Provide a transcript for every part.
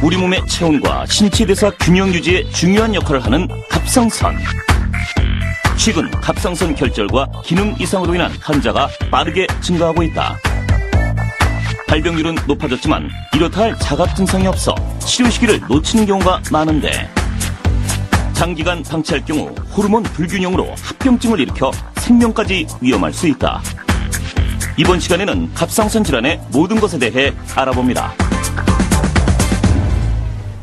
우리 몸의 체온과 신체 대사 균형 유지에 중요한 역할을 하는 갑상선. 최근 갑상선 결절과 기능 이상으로 인한 환자가 빠르게 증가하고 있다. 발병률은 높아졌지만 이렇다 할 자각 증상이 없어 치료 시기를 놓치는 경우가 많은데, 장기간 방치할 경우 호르몬 불균형으로 합병증을 일으켜 생명까지 위험할 수 있다. 이번 시간에는 갑상선 질환의 모든 것에 대해 알아봅니다.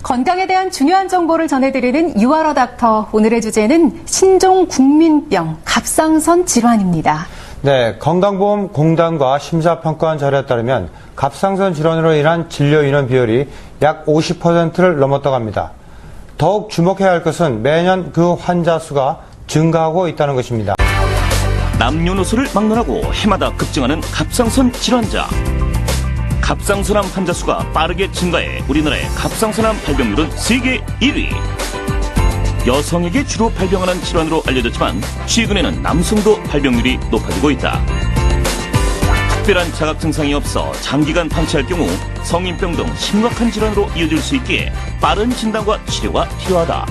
건강에 대한 중요한 정보를 전해드리는 유아러 닥터. 오늘의 주제는 신종 국민병 갑상선 질환입니다. 네, 건강보험공단과 심사평가원 자료에 따르면 갑상선 질환으로 인한 진료 인원 비율이 약 50%를 넘었다고 합니다. 더욱 주목해야 할 것은 매년 그 환자 수가 증가하고 있다는 것입니다. 남녀노소를 막론하고 해마다 급증하는 갑상선 질환자. 갑상선암 환자 수가 빠르게 증가해 우리나라의 갑상선암 발병률은 세계 1위. 여성에게 주로 발병하는 질환으로 알려졌지만 최근에는 남성도 발병률이 높아지고 있다. 특별한 자각 증상이 없어 장기간 방치할 경우 성인병 등 심각한 질환으로 이어질 수 있기에 빠른 진단과 치료가 필요하다.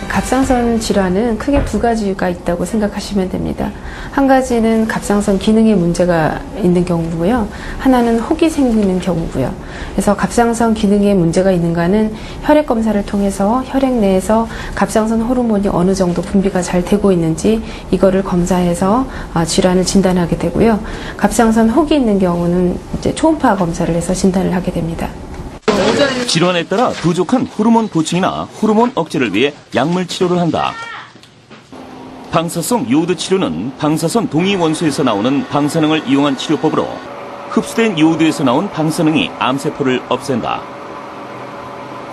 갑상선 질환은 크게 두 가지가 있다고 생각하시면 됩니다. 한 가지는 갑상선 기능에 문제가 있는 경우고요. 하나는 혹이 생기는 경우고요. 그래서 갑상선 기능에 문제가 있는가는 혈액 검사를 통해서 혈액 내에서 갑상선 호르몬이 어느 정도 분비가 잘 되고 있는지 이거를 검사해서 질환을 진단하게 되고요. 갑상선 혹이 있는 경우는 이제 초음파 검사를 해서 진단을 하게 됩니다. 질환에 따라 부족한 호르몬 보충이나 호르몬 억제를 위해 약물 치료를 한다. 방사성 요오드 치료는 방사선 동위 원소에서 나오는 방사능을 이용한 치료법으로 흡수된 요오드에서 나온 방사능이 암세포를 없앤다.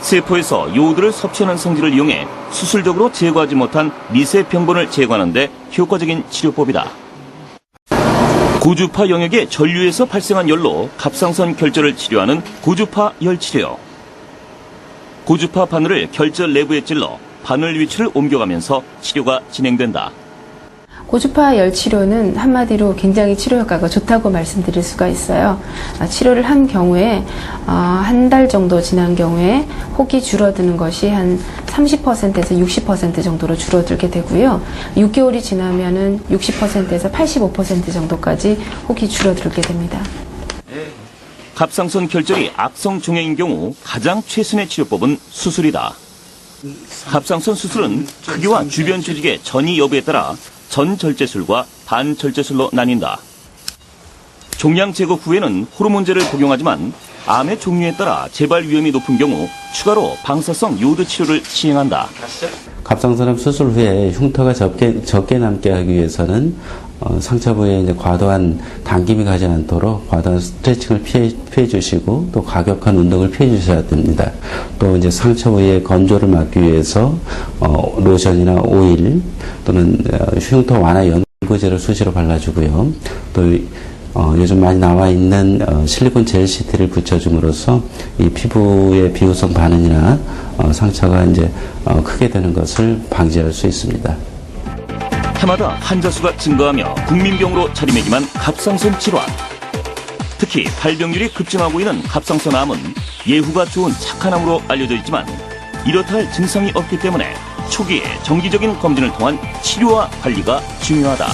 세포에서 요오드를 섭취하는 성질을 이용해 수술적으로 제거하지 못한 미세 병본을 제거하는 데 효과적인 치료법이다. 고주파 영역의 전류에서 발생한 열로 갑상선 결절을 치료하는 고주파 열치료. 고주파 바늘을 결절 내부에 찔러 바늘 위치를 옮겨가면서 치료가 진행된다. 고주파 열 치료는 한마디로 굉장히 치료 효과가 좋다고 말씀드릴 수가 있어요. 치료를 한 경우에 한 달 정도 지난 경우에 혹이 줄어드는 것이 한 30%에서 60% 정도로 줄어들게 되고요. 6개월이 지나면은 60%에서 85% 정도까지 혹이 줄어들게 됩니다. 갑상선 결절이 악성 종양인 경우 가장 최선의 치료법은 수술이다. 갑상선 수술은 크기와 주변 조직의 전이 여부에 따라 전절제술과 반절제술로 나뉜다. 종양 제거 후에는 호르몬제를 복용하지만 암의 종류에 따라 재발 위험이 높은 경우 추가로 방사성 요오드 치료를 시행한다. 갑상선암 수술 후에 흉터가 적게 남게 하기 위해서는 상처 부위에 이제 과도한 당김이 가지 않도록 과도한 스트레칭을 피해 주시고 또 과격한 운동을 피해 주셔야 됩니다. 또 이제 상처 부위의 건조를 막기 위해서 로션이나 오일 또는 흉터 완화 연고제를 수시로 발라주고요. 또 요즘 많이 나와 있는 실리콘 젤 시트를 붙여줌으로써 이 피부의 비후성 반응이나 상처가 이제 크게 되는 것을 방지할 수 있습니다. 해마다 환자 수가 증가하며 국민병으로 자리매김한 갑상선 질환. 특히 발병률이 급증하고 있는 갑상선암은 예후가 좋은 착한 암으로 알려져 있지만 이렇다 할 증상이 없기 때문에 초기에 정기적인 검진을 통한 치료와 관리가 중요하다.